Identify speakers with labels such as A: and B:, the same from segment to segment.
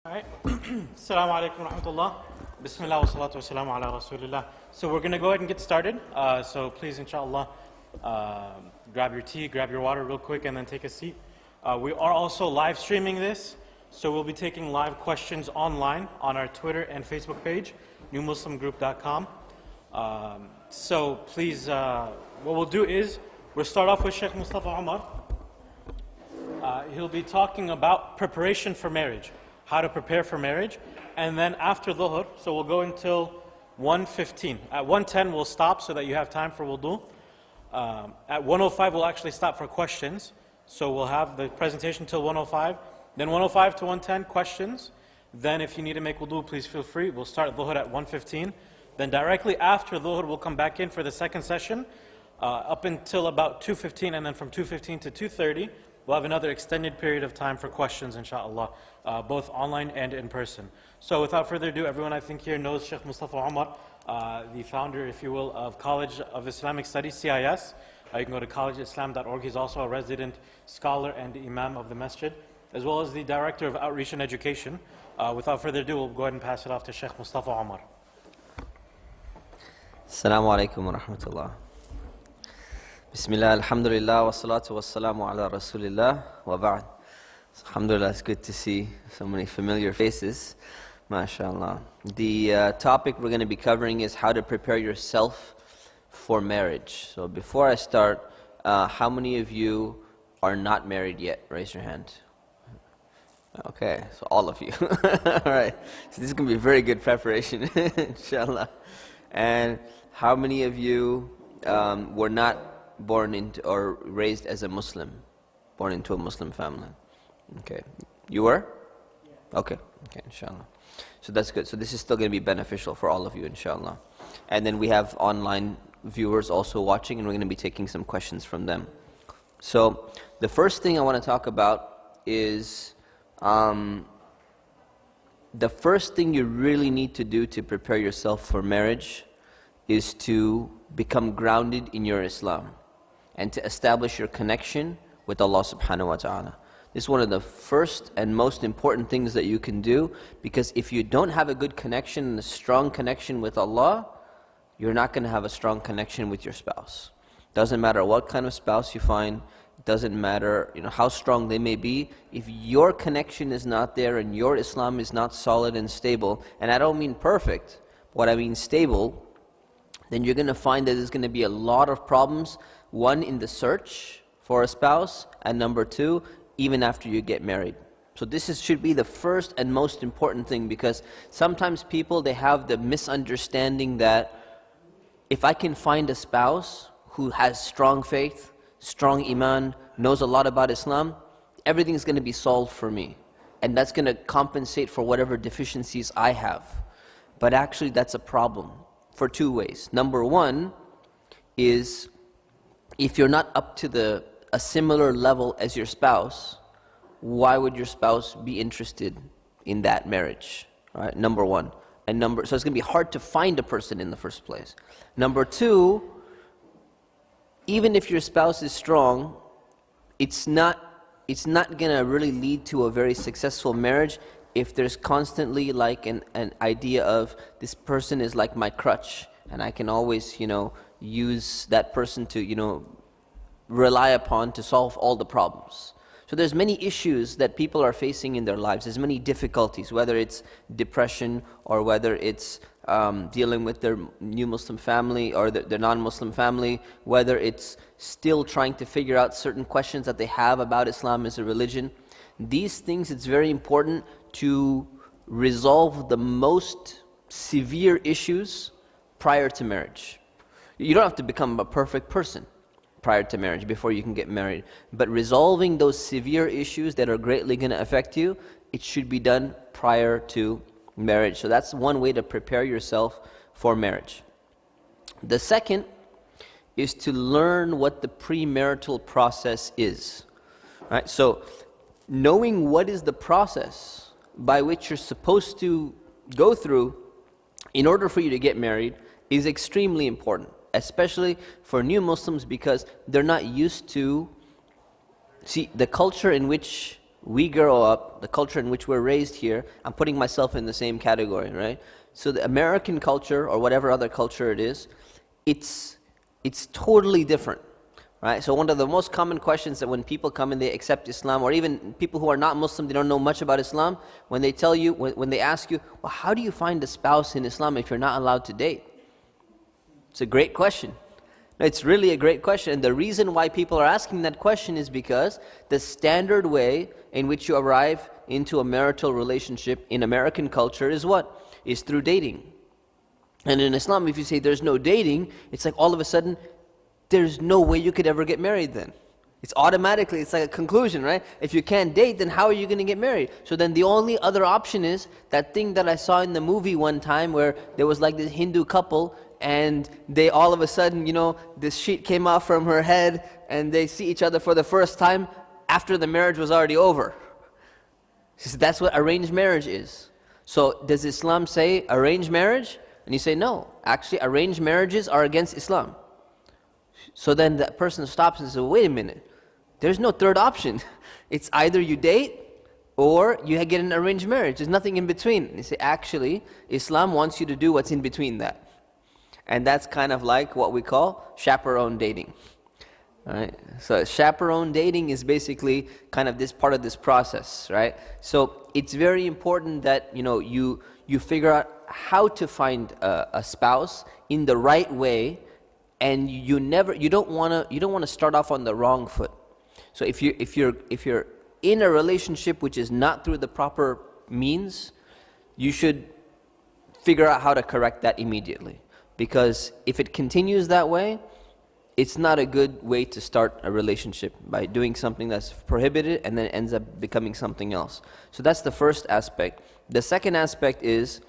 A: Alright. Assalamu alaikum wa rahmatullah. Bismillah wa salatu wa salamu ala rasulillah. So we're going to go ahead and get started. So please, inshallah, grab your tea, grab your water real quick, and then take a seat. We are also live streaming this. So we'll be taking live questions online on our Twitter and Facebook page, newmuslimgroup.com. So please, what we'll do is, we'll start off with Sheikh Mustafa Umar. He'll be talking about preparation for marriage, how to prepare for marriage, and then after dhuhr, so we'll go until 1:15. At 1:10 we'll stop so that you have time for wudu. At 1:05 we'll actually stop for questions, so we'll have the presentation till 1:05. Then 1:05 to 1:10 questions. Then if you need to make wudu, please feel free. We'll start dhuhr at 1:15. Then directly after dhuhr we'll come back in for the second session up until about 2:15, and then from 2:15 to 2:30 we'll have another extended period of time for questions, inshallah, both online and in person. So without further ado, everyone I think here knows Sheikh Mustafa Umar, the founder, if you will, of College of Islamic Studies, CIS. You can go to collegeislam.org. He's also a resident scholar and imam of the masjid, as well as the director of outreach and education. Without further ado, we'll go ahead and pass it off to Sheikh Mustafa Umar.
B: Assalamu alaikum wa rahmatullah. Bismillah, alhamdulillah, wa salatu wa salamu ala rasulillah, wa ba'd. Alhamdulillah, it's good to see so many familiar faces, mashallah. The topic we're going to be covering is how to prepare yourself for marriage. So before I start, how many of you are not married yet? Raise your hand. Okay, so all of you. Alright, so this is going to be very good preparation, inshallah. And how many of you were not born into or raised as a Muslim, born into a Muslim family? Okay, you were? Okay, inshallah. So that's good. So this is still going to be beneficial for all of you, inshallah. And then we have online viewers also watching, and we're going to be taking some questions from them. So the first thing I want to talk about is the first thing you really need to do to prepare yourself for marriage is to become grounded in your Islam and to establish your connection with Allah subhanahu wa ta'ala. This is one of the first and most important things that you can do, because if you don't have a good connection and a strong connection with Allah, you're not going to have a strong connection with your spouse. Doesn't matter what kind of spouse you find, doesn't matter how strong they may be, if your connection is not there and your Islam is not solid and stable, and I don't mean perfect, what I mean stable, then you're going to find that there's going to be a lot of problems, one, in the search for a spouse, and number two, even after you get married. So this should be the first and most important thing, because sometimes people, they have the misunderstanding that if I can find a spouse who has strong faith, strong iman, knows a lot about Islam, everything's going to be solved for me. And that's going to compensate for whatever deficiencies I have. But actually that's a problem for two ways. Number one is, if you're not up to a similar level as your spouse, why would your spouse be interested in that marriage? Right? Number one. So it's going to be hard to find a person in the first place. Number two, even if your spouse is strong, it's not going to really lead to a very successful marriage if there's constantly like an idea of, this person is like my crutch, and I can always use that person to rely upon to solve all the problems. So there's many issues that people are facing in their lives. There's many difficulties, whether it's depression or whether it's dealing with their new Muslim family or their non-Muslim family, whether it's still trying to figure out certain questions that they have about Islam as a religion. These things, it's very important to resolve the most severe issues prior to marriage. You don't have to become a perfect person prior to marriage before you can get married, but resolving those severe issues that are greatly going to affect you, it should be done prior to marriage. So that's one way to prepare yourself for marriage. The second is to learn what the premarital process is. Right? So knowing what is the process by which you're supposed to go through in order for you to get married is extremely important, especially for new Muslims, because they're not used to, the culture in which we grow up, the culture in which we're raised here, I'm putting myself in the same category, right? So the American culture, or whatever other culture it is, it's totally different, right? So one of the most common questions that when people come and they accept Islam, or even people who are not Muslim, they don't know much about Islam, when they tell you, when they ask you, well, how do you find a spouse in Islam if you're not allowed to date? It's a great question. It's really a great question, and the reason why people are asking that question is because the standard way in which you arrive into a marital relationship in American culture is what? Is through dating. And in Islam, if you say there's no dating, it's like all of a sudden, there's no way you could ever get married then. It's automatically, it's like a conclusion, right? If you can't date, then how are you going to get married? So then the only other option is that thing that I saw in the movie one time where there was like this Hindu couple, and they all of a sudden, this sheet came off from her head, and they see each other for the first time after the marriage was already over. So that's what arranged marriage is. So does Islam say arranged marriage? And you say no. Actually, arranged marriages are against Islam. So then that person stops and says, wait a minute, there's no third option. It's either you date or you get an arranged marriage. There's nothing in between. And you say, actually, Islam wants you to do what's in between that. And that's kind of like what we call chaperone dating. Right? So chaperone dating is basically kind of this part of this process, right? So it's very important that you figure out how to find a spouse in the right way, and you don't want to start off on the wrong foot. So if you're in a relationship which is not through the proper means, you should figure out how to correct that immediately. Because if it continues that way, it's not a good way to start a relationship, by doing something that's prohibited and then it ends up becoming something else. So that's the first aspect. The second aspect is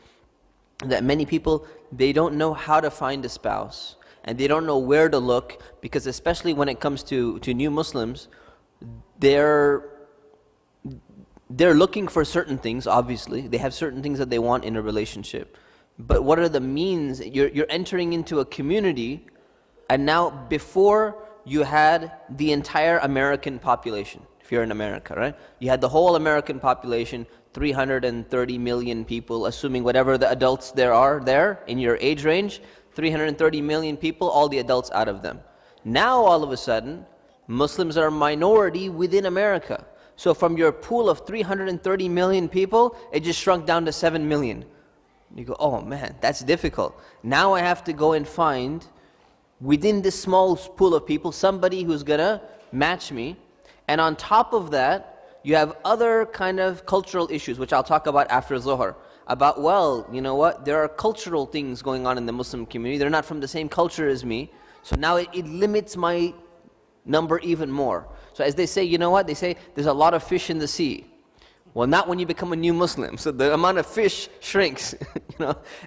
B: that many people, they don't know how to find a spouse, and they don't know where to look, because especially when it comes to new Muslims, they're looking for certain things. Obviously they have certain things that they want in a relationship, but what are the means? You're entering into a community, and now before you had the entire American population. If you're in America, right? You had the whole American population, 330 million people, assuming whatever the adults there are there in your age range, 330 million people, all the adults out of them. Now all of a sudden, Muslims are a minority within America. So from your pool of 330 million people, it just shrunk down to 7 million. You go, oh man, that's difficult. Now I have to go and find, within this small pool of people, somebody who's gonna match me. And on top of that, you have other kind of cultural issues, which I'll talk about after Zuhr. About, well, you know what, there are cultural things going on in the Muslim community. They're not from the same culture as me. So now it limits my number even more. So as they say, you know what, they say there's a lot of fish in the sea. Well, not when you become a new Muslim. So the amount of fish shrinks,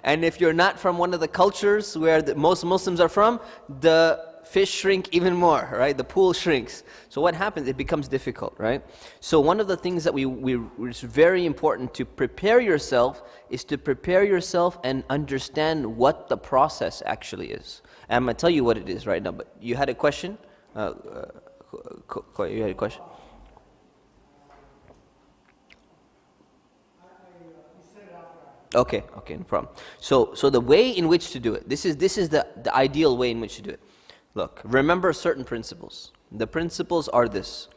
B: And if you're not from one of the cultures where most Muslims are from, the fish shrink even more, right? The pool shrinks. So what happens? It becomes difficult, right? So one of the things that it's very important to prepare yourself is to prepare yourself and understand what the process actually is. And I'm going to tell you what it is right now. But you had a question? You had a question? Okay, no problem. So the way in which to do it, this is the ideal way in which to do it. Look, remember certain principles. The principles are this,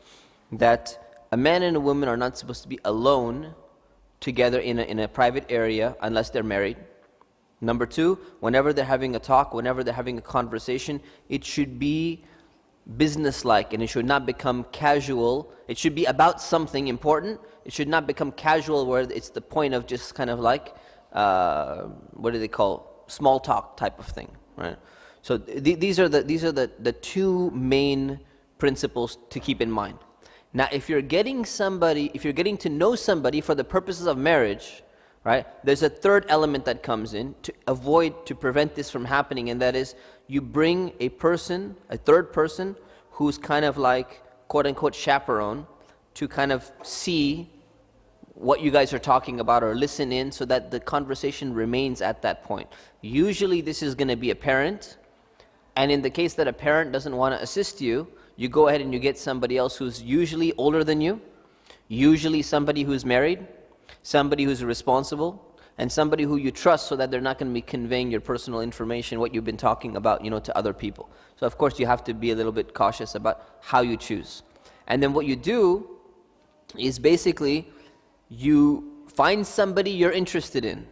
B: that a man and a woman are not supposed to be alone together in a private area unless they're married. Number two, whenever they're having a talk, whenever they're having a conversation, it should be businesslike, and it should not become casual. It should be about something important. It should not become casual where it's the point of just kind of like, what do they call, small talk type of thing, right? So these are the two main principles to keep in mind. Now, if you're getting to know somebody for the purposes of marriage, right? There's a third element that comes in to prevent this from happening, and that is you bring a third person who's kind of like quote unquote chaperone, to kind of see what you guys are talking about or listen in, so that the conversation remains at that point. Usually this is going to be a parent, and in the case that a parent doesn't want to assist you, you go ahead and you get somebody else who's usually older than you. Usually somebody who's married, somebody who's responsible, and somebody who you trust so that they're not going to be conveying your personal information, what you've been talking about, to other people. So of course you have to be a little bit cautious about how you choose. And then what you do is basically you find somebody you're interested in.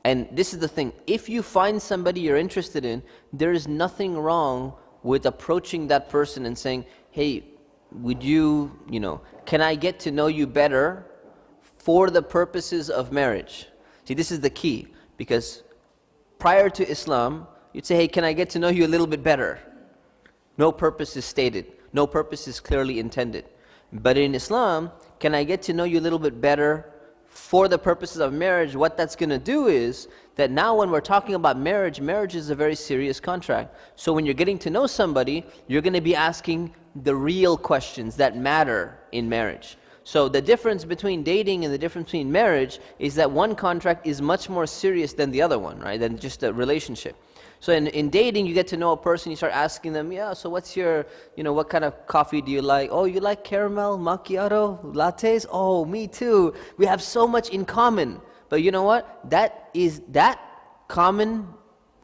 B: And this is the thing, if you find somebody you're interested in, there is nothing wrong with approaching that person and saying, hey, would you, can I get to know you better for the purposes of marriage? See, this is the key, because prior to Islam, you'd say, hey, can I get to know you a little bit better? No purpose is stated. No purpose is clearly intended. But in Islam, can I get to know you a little bit better for the purposes of marriage? What that's going to do is that now when we're talking about marriage, marriage is a very serious contract. So when you're getting to know somebody, you're going to be asking the real questions that matter in marriage. So the difference between dating and the difference between marriage is that one contract is much more serious than the other one, right? Than just a relationship. So in dating, you get to know a person, you start asking them, yeah, so what's your, what kind of coffee do you like? Oh, you like caramel, macchiato, lattes? Oh, me too. We have so much in common. But you know what? That common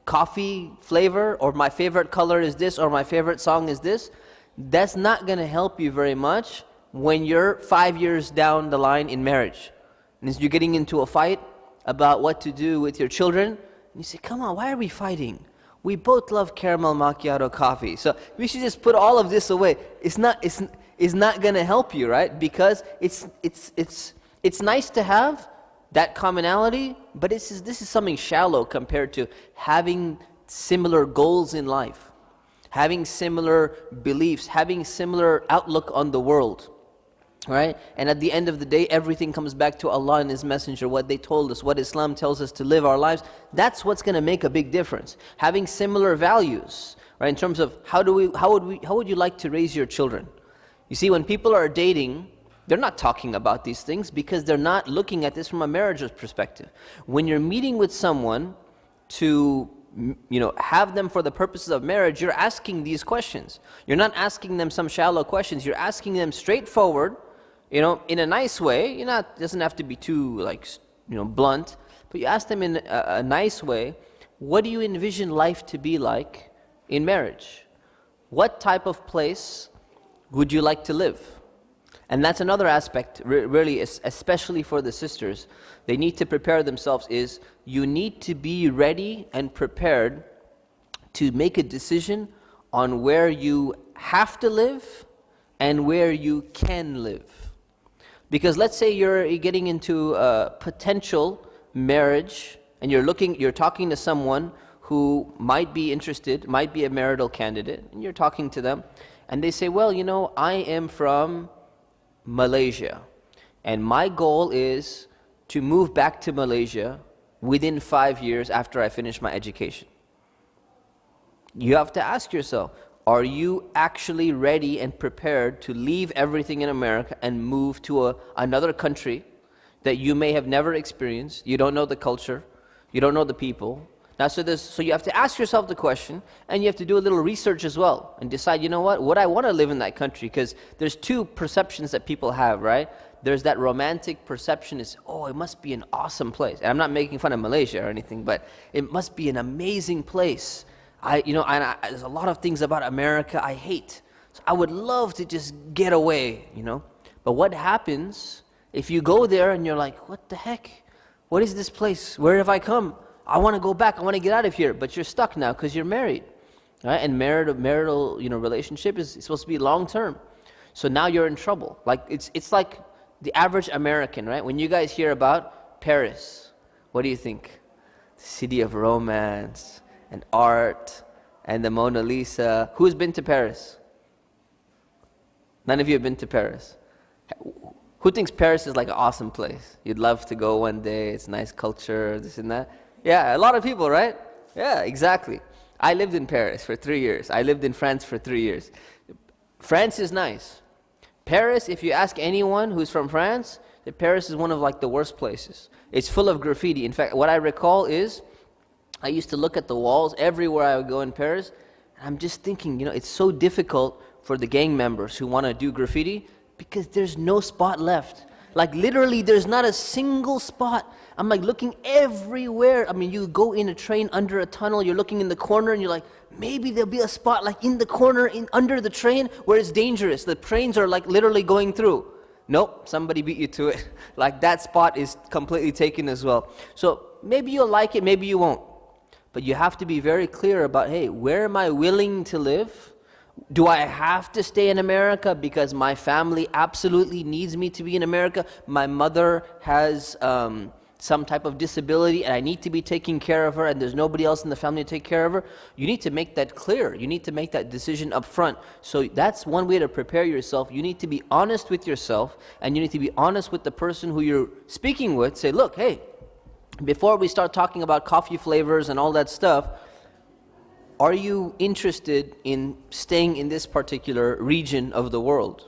B: coffee flavor, or my favorite color is this, or my favorite song is this, that's not going to help you very much when you're 5 years down the line in marriage. And you're getting into a fight about what to do with your children, and you say, come on, why are we fighting? We both love caramel macchiato coffee. So we should just put all of this away. It's not going to help you, right? Because it's nice to have that commonality, but this is something shallow compared to having similar goals in life, having similar beliefs, having similar outlook on the world. Right? And at the end of the day, everything comes back to Allah and His Messenger, what they told us, what Islam tells us to live our lives. That's what's going to make a big difference. Having similar values, right? In terms of how would you like to raise your children? You see, when people are dating, they're not talking about these things because they're not looking at this from a marriage perspective. When you're meeting with someone to have them for the purposes of marriage, you're asking these questions. You're not asking them some shallow questions. You're asking them straightforward, in a nice way. It doesn't have to be too blunt, but you ask them in a nice way, what do you envision life to be like in marriage? What type of place would you like to live? And that's another aspect, really, especially for the sisters. They need to prepare themselves is, you need to be ready and prepared to make a decision on where you have to live and where you can live. Because let's say you're getting into a potential marriage and you're talking to someone who might be interested, might be a marital candidate, and you're talking to them, and they say, well, I am from Malaysia, and my goal is to move back to Malaysia within 5 years after I finish my education. You have to ask yourself, are you actually ready and prepared to leave everything in America and move to another country that you may have never experienced? You don't know the culture, you don't know the people. Now, so you have to ask yourself the question, and you have to do a little research as well, and decide, would I want to live in that country? Because there's two perceptions that people have, right? There's that romantic perception is, it must be an awesome place. And I'm not making fun of Malaysia or anything, but it must be an amazing place. There's a lot of things about America I hate. So I would love to just get away, But what happens if you go there and you're like, what the heck? What is this place? Where have I come? I want to go back. I want to get out of here. But you're stuck now because you're married, right? And marital relationship is supposed to be long term. So now you're in trouble. Like it's like the average American, right? When you guys hear about Paris, what do you think? City of romance and art and the Mona Lisa. Who's been to Paris? None of you have been to Paris. Who thinks Paris is like an awesome place? You'd love to go one day. It's nice culture, this and that. Yeah, a lot of people, right? Yeah, exactly. I lived in Paris for 3 years. I lived in France for 3 years. France is nice. Paris, if you ask anyone who's from France, Paris is one of the worst places. It's full of graffiti. In fact, what I recall is, I used to look at the walls everywhere I would go in Paris, and I'm just thinking, it's so difficult for the gang members who want to do graffiti, Because there's no spot left. Like literally there's not a single spot. I'm like looking everywhere. I mean, you go in a train under a tunnel, you're looking in the corner and you're like, maybe there'll be a spot like in the corner under the train where it's dangerous. The trains are like literally going through. Nope, somebody beat you to it. Like that spot is completely taken as well. So maybe you'll like it, maybe you won't. But you have to be very clear about, hey, where am I willing to live? Do I have to stay in America because my family absolutely needs me to be in America? My mother has some type of disability and I need to be taking care of her and there's nobody else in the family to take care of her. You need to make that clear. You need to make that decision up front. So that's one way to prepare yourself. You need to be honest with yourself and you need to be honest with the person who you're speaking with. Say, look, hey, before we start talking about coffee flavors and all that stuff, are you interested in staying in this particular region of the world?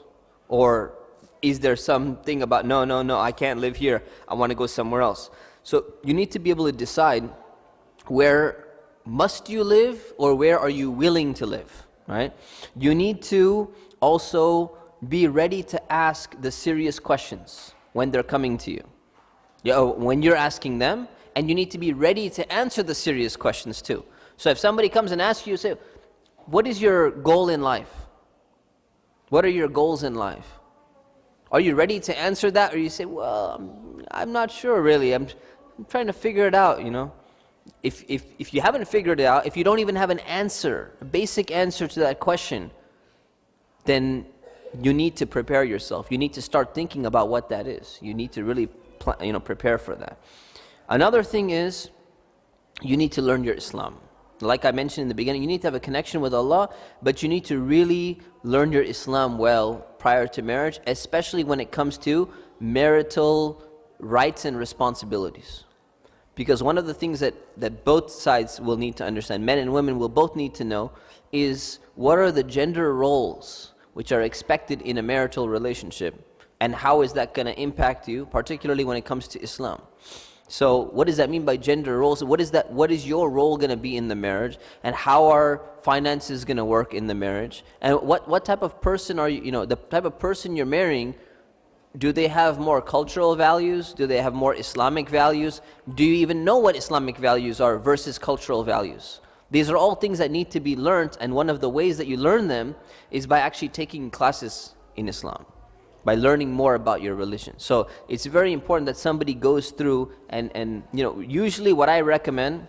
B: Or is there something about, no, I can't live here, I want to go somewhere else? So you need to be able to decide where must you live or where are you willing to live, right? You need to also be ready to ask the serious questions when they're coming to you. When you're asking them, and you need to be ready to answer the serious questions too. So if somebody comes and asks you, say, what is your goal in life? What are your goals in life? Are you ready to answer that? Or you say, well, I'm not sure really. I'm trying to figure it out, you know. If you haven't figured it out, if you don't even have an answer, a basic answer to that question, then you need to prepare yourself. You need to start thinking about what that is. You need to really prepare for that. Another thing is, you need to learn your Islam. Like I mentioned in the beginning, you need to have a connection with Allah, but you need to really learn your Islam well prior to marriage, especially when it comes to marital rights and responsibilities. Because one of the things that both sides will need to understand, men and women will both need to know, is what are the gender roles which are expected in a marital relationship, and how is that going to impact you, particularly when it comes to Islam. So what does that mean by gender roles? What is your role going to be in the marriage? And how are finances going to work in the marriage? And what type of person are you, the type of person you're marrying, do they have more cultural values? Do they have more Islamic values? Do you even know what Islamic values are versus cultural values? These are all things that need to be learned, and one of the ways that you learn them is by actually taking classes in Islam, by learning more about your religion. So it's very important that somebody goes through and usually what I recommend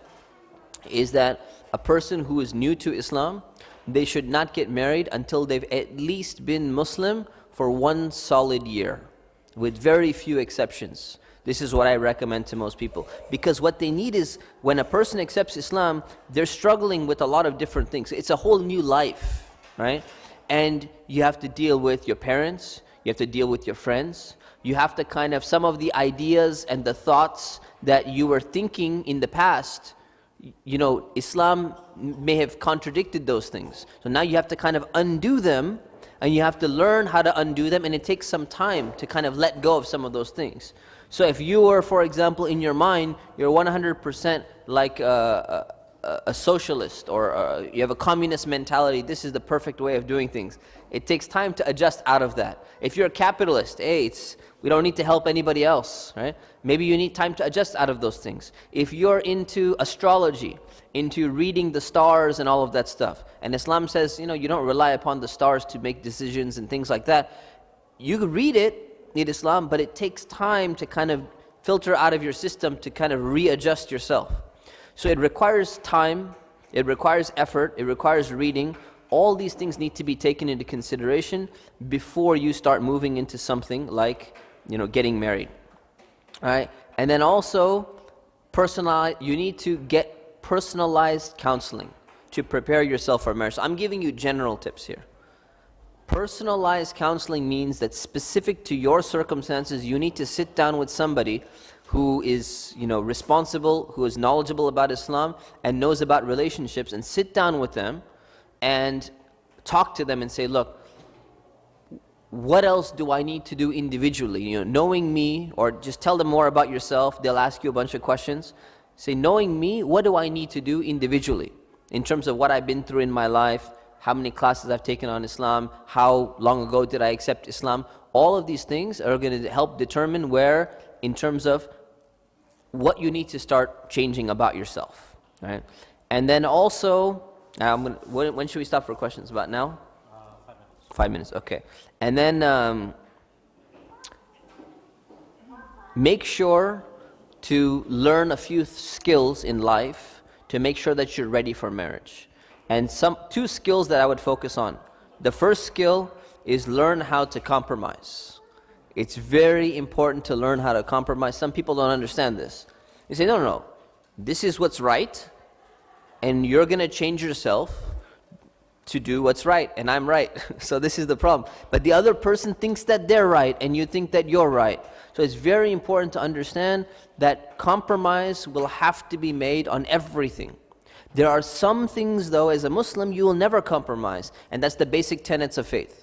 B: is that a person who is new to Islam, they should not get married until they've at least been Muslim for 1 solid year, with very few exceptions. This is what I recommend to most people. Because what they need is, when a person accepts Islam, they're struggling with a lot of different things. It's a whole new life, right? And you have to deal with your parents, you have to deal with your friends. You have to kind of, some of the ideas and the thoughts that you were thinking in the past, Islam may have contradicted those things. So now you have to kind of undo them, and you have to learn how to undo them, and it takes some time to kind of let go of some of those things. So if you were, for example, in your mind, you're 100% like a socialist, or you have a communist mentality, this is the perfect way of doing things. It takes time to adjust out of that. If you're a capitalist, we don't need to help anybody else, right? Maybe you need time to adjust out of those things. If you're into astrology, into reading the stars and all of that stuff, and Islam says, you don't rely upon the stars to make decisions and things like that, you could read it in Islam, but it takes time to kind of filter out of your system to kind of readjust yourself. So it requires time, it requires effort, it requires reading. All these things need to be taken into consideration before you start moving into something like, getting married. All right? And then also, you need to get personalized counseling to prepare yourself for marriage. So I'm giving you general tips here. Personalized counseling means that specific to your circumstances, you need to sit down with somebody who is, responsible, who is knowledgeable about Islam and knows about relationships, and sit down with them and talk to them and say, look, what else do I need to do individually? Knowing me, or just tell them more about yourself. They'll ask you a bunch of questions. Say, knowing me, what do I need to do individually in terms of what I've been through in my life? how many classes I've taken on Islam, how long ago did I accept Islam. All of these things are going to help determine where, in terms of what you need to start changing about yourself, right? And then also, when should we stop for questions? About now?
A: 5 minutes.
B: 5 minutes, okay. And then make sure to learn a few skills in life to make sure that you're ready for marriage. And two skills that I would focus on. The first skill is learn how to compromise. It's very important to learn how to compromise. Some people don't understand this. They say, no, this is what's right, and you're going to change yourself to do what's right, and I'm right. So this is the problem. But the other person thinks that they're right, and you think that you're right. So it's very important to understand that compromise will have to be made on everything. There are some things, though, as a Muslim, you will never compromise, and that's the basic tenets of faith.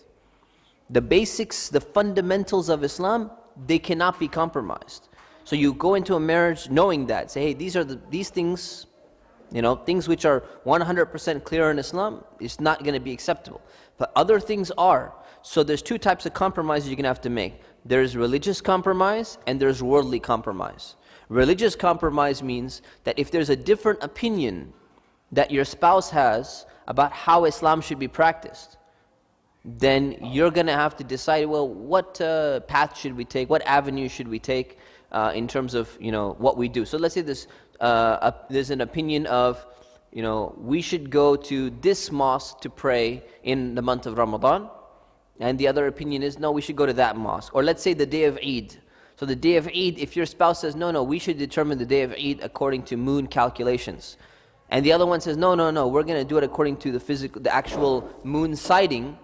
B: The basics, the fundamentals of Islam, they cannot be compromised. So you go into a marriage knowing that. Say, hey, these things, things which are 100% clear in Islam, is not going to be acceptable. But other things are. So there's two types of compromises you're going to have to make. There's religious compromise and there's worldly compromise. Religious compromise means that if there's a different opinion that your spouse has about how Islam should be practiced, then you're going to have to decide, well, what path should we take, what avenue should we take in terms of what we do. So let's say there's an opinion of we should go to this mosque to pray in the month of Ramadan, and the other opinion is no, we should go to that mosque. Or let's say the day of Eid. So the day of Eid, if your spouse says no, we should determine the day of Eid according to moon calculations, and the other one says no, we're going to do it according to the actual moon sighting,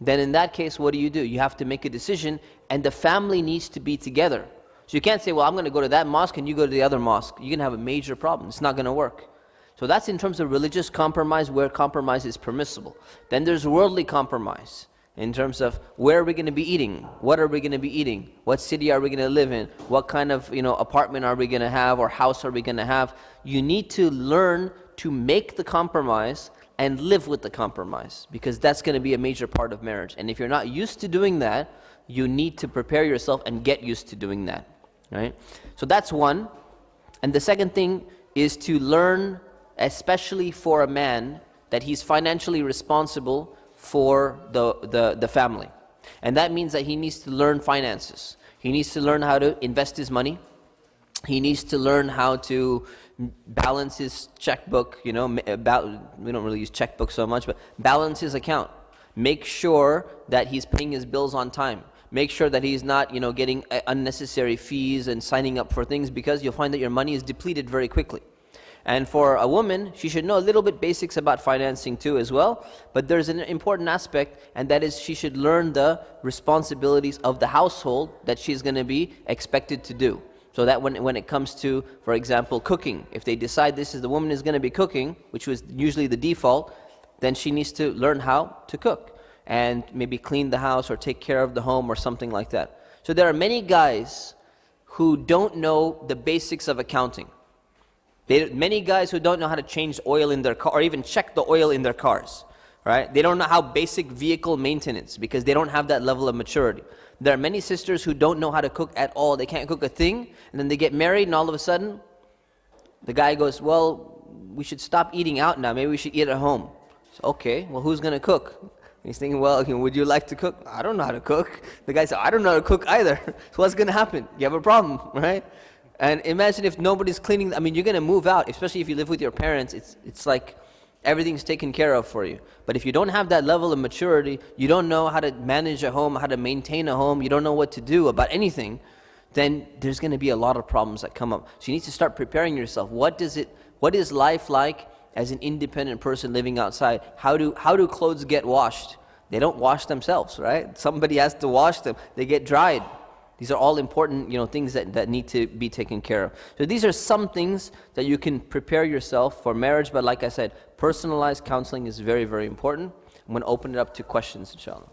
B: then in that case, what do? You have to make a decision, and the family needs to be together. So you can't say, well, I'm going to go to that mosque and you go to the other mosque. You're going to have a major problem. It's not going to work. So that's in terms of religious compromise, where compromise is permissible. Then there's worldly compromise, in terms of where are we going to be eating? What are we going to be eating? What city are we going to live in? What kind of apartment are we going to have, or house are we going to have? You need to learn to make the compromise and live with the compromise, because that's going to be a major part of marriage. And if you're not used to doing that, you need to prepare yourself and get used to doing that, right? So that's one. And the second thing is to learn, especially for a man, that he's financially responsible for the family. And that means that he needs to learn finances. He needs to learn how to invest his money. He needs to learn how to balance his checkbook, we don't really use checkbook so much, but balance his account. Make sure that he's paying his bills on time. Make sure that he's not, getting unnecessary fees and signing up for things, because you'll find that your money is depleted very quickly. And for a woman, she should know a little bit basics about financing too as well, but there's an important aspect, and that is she should learn the responsibilities of the household that she's going to be expected to do. So that when it comes to, for example, cooking, if they decide the woman is going to be cooking, which was usually the default, then she needs to learn how to cook and maybe clean the house or take care of the home or something like that. So there are many guys who don't know the basics of accounting. Many guys who don't know how to change oil in their car or even check the oil in their cars, right? They don't know how basic vehicle maintenance, because they don't have that level of maturity. There are many sisters who don't know how to cook at all. They can't cook a thing, and then they get married, and all of a sudden, the guy goes, well, we should stop eating out now. Maybe we should eat at home. So, okay, well, who's going to cook? He's thinking, well, would you like to cook? I don't know how to cook. The guy said, I don't know how to cook either. So what's going to happen? You have a problem, right? And imagine if nobody's cleaning. You're going to move out, especially if you live with your parents. It's like everything's taken care of for you. But if you don't have that level of maturity, you don't know how to manage a home, how to maintain a home, you don't know what to do about anything, then there's going to be a lot of problems that come up. So you need to start preparing yourself. What is life like as an independent person living outside? How do clothes get washed? They don't wash themselves, right? Somebody has to wash them. They get dried. These are all important, things that need to be taken care of. So these are some things that you can prepare yourself for marriage. But like I said, personalized counseling is very, very important. I'm going to open it up to questions, inshallah.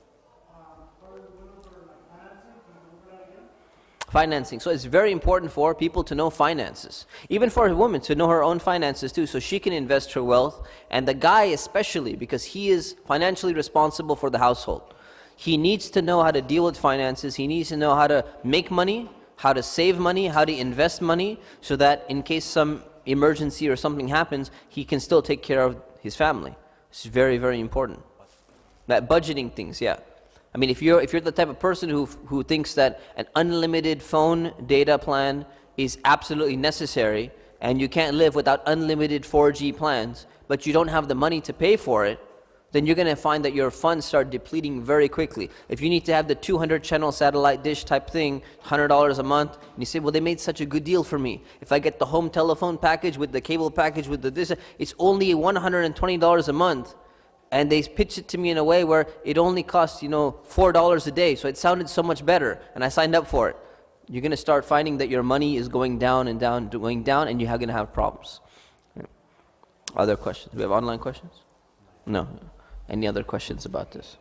B: Financing. So it's very important for people to know finances. Even for a woman to know her own finances too, so she can invest her wealth. And the guy especially, because he is financially responsible for the household. He needs to know how to deal with finances. He needs to know how to make money, how to save money, how to invest money, so that in case some emergency or something happens, he can still take care of his family. It's very, very important. That budgeting things, yeah. I mean, if you're the type of person who thinks that an unlimited phone data plan is absolutely necessary, and you can't live without unlimited 4G plans, but you don't have the money to pay for it, then you're going to find that your funds start depleting very quickly. If you need to have the 200 channel satellite dish type thing, $100 a month, and you say, well, they made such a good deal for me. If I get the home telephone package with the cable package with the this, it's only $120 a month. And they pitched it to me in a way where it only costs, $4 a day. So it sounded so much better, and I signed up for it. You're going to start finding that your money is going down and down, going down, and you're going to have problems. Yeah. Other questions? Do we have online questions? No. Any other questions about this?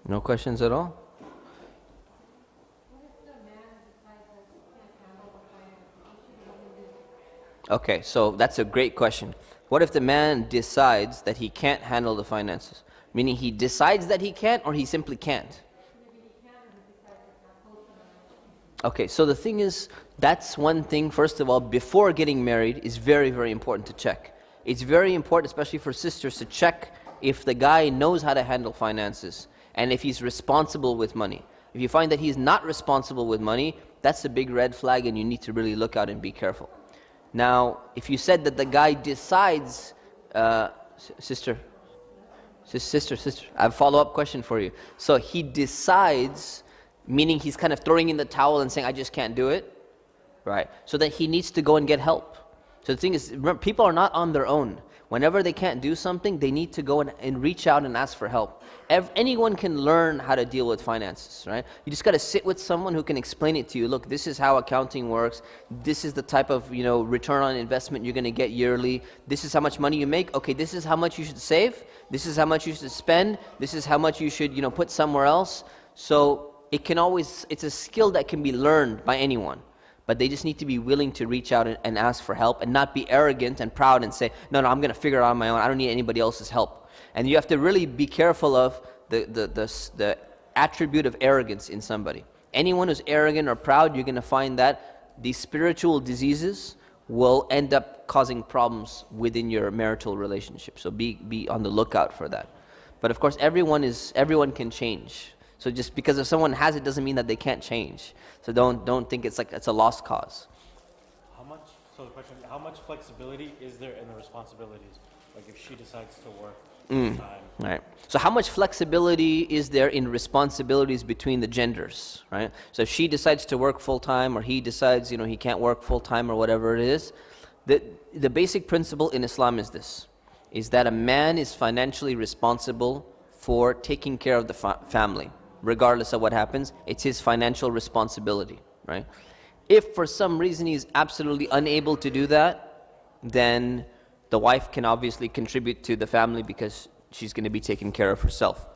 B: No questions at all? Okay, so that's a great question. What if the man decides that he can't handle the finances? Meaning he decides that he can't, or he simply can't? Okay, so the thing is, that's one thing, first of all, before getting married, is very, very important to check. It's very important, especially for sisters, to check if the guy knows how to handle finances and if he's responsible with money. If you find that he's not responsible with money, that's a big red flag, and you need to really look out and be careful. Now, if you said that the guy decides, sister, I have a follow-up question for you. So he decides, meaning he's kind of throwing in the towel and saying, I just can't do it, right? So that he needs to go and get help. So the thing is, remember, people are not on their own. Whenever they can't do something, they need to go and reach out and ask for help. Anyone can learn how to deal with finances, right? You just got to sit with someone who can explain it to you. Look, this is how accounting works. This is the type of return on investment you're going to get yearly. This is how much money you make. Okay, this is how much you should save. This is how much you should spend. This is how much you should put somewhere else. So it's a skill that can be learned by anyone. But they just need to be willing to reach out and ask for help, and not be arrogant and proud and say, no, I'm going to figure it out on my own. I don't need anybody else's help. And you have to really be careful of the attribute of arrogance in somebody. Anyone who's arrogant or proud, you're going to find that these spiritual diseases will end up causing problems within your marital relationship. So be on the lookout for that. But of course, everyone can change. So just because if someone has it doesn't mean that they can't change. So don't think it's a lost cause.
A: So the question, how much flexibility is there in the responsibilities? Like if she decides to work full time.
B: Right. So how much flexibility is there in responsibilities between the genders, right? So if she decides to work full time, or he decides, he can't work full time, or whatever it is, the basic principle in Islam is this, is that a man is financially responsible for taking care of the family. Regardless of what happens, it's his financial responsibility, right? If for some reason he's absolutely unable to do that, then the wife can obviously contribute to the family because she's going to be taking care of herself.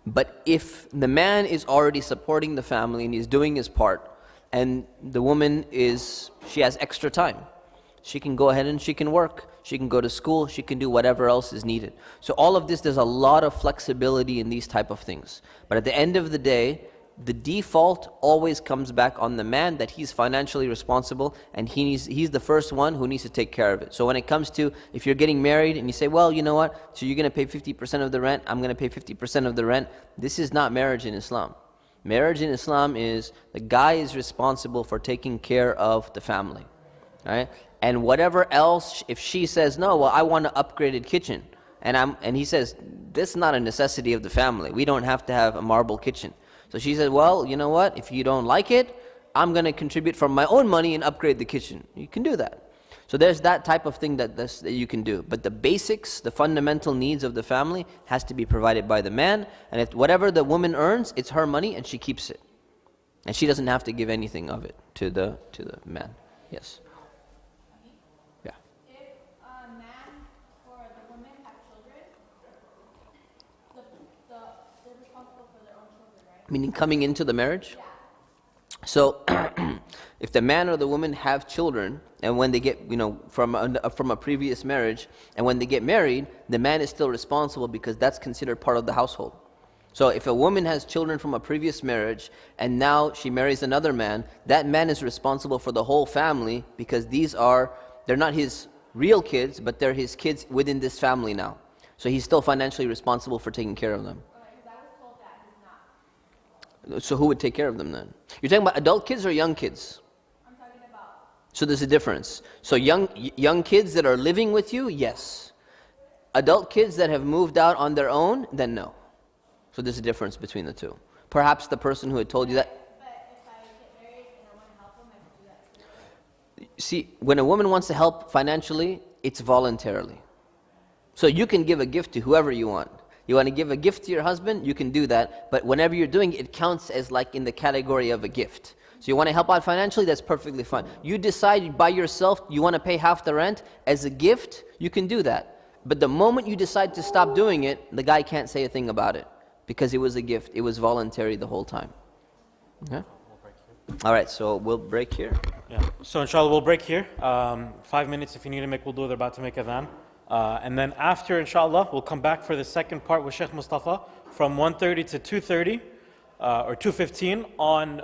B: But if the man is already supporting the family and he's doing his part, and the woman she has extra time, she can go ahead and she can work, she can go to school, she can do whatever else is needed. So all of this, there's a lot of flexibility in these type of things. But at the end of the day, the default always comes back on the man, that he's financially responsible, and he's the first one who needs to take care of it. So when it comes to, if you're getting married and you say, well, you know what, so you're going to pay 50% of the rent, I'm going to pay 50% of the rent, this is not marriage in Islam. Marriage in Islam is the guy is responsible for taking care of the family, right? And whatever else, if she says, no, well, I want an upgraded kitchen, and he says, this is not a necessity of the family. We don't have to have a marble kitchen. So she said, well, you know what? If you don't like it, I'm going to contribute from my own money and upgrade the kitchen. You can do that. So there's that type of thing that you can do. But the basics, the fundamental needs of the family has to be provided by the man. And if whatever the woman earns, it's her money and she keeps it. And she doesn't have to give anything of it to the man. Yes.
C: If a man
B: Meaning coming into the marriage? So, if the man or the woman have children, and when they get, from a previous marriage, and when they get married, the man is still responsible because that's considered part of the household. So if a woman has children from a previous marriage, and now she marries another man, that man is responsible for the whole family because they're not his real kids, but they're his kids within this family now. So he's still financially responsible for taking care of them. So who would take care of them then? You're talking about adult kids or young kids?
C: I'm talking about.
B: So there's a difference. So young kids that are living with you, yes. Adult kids that have moved out on their own, then no. So there's a difference between the two. Perhaps the person who had told you that.
C: But if I get married and I want to help them, I can do that too.
B: See, when a woman wants to help financially, it's voluntarily. So you can give a gift to whoever you want. You want to give a gift to your husband, you can do that. But whenever you're doing it, it counts as like in the category of a gift. So you want to help out financially, that's perfectly fine. You decide by yourself you want to pay half the rent as a gift, you can do that. But the moment you decide to stop doing it, the guy can't say a thing about it. Because it was a gift. It was voluntary the whole time. Okay? All right, so we'll break here.
A: Yeah. So inshallah, we'll break here. 5 minutes if you need to make wudu, they're about to make adhan. And then after, inshallah, we'll come back for the second part with Sheikh Mustafa from 1:30 to 2:30 or 2:15 on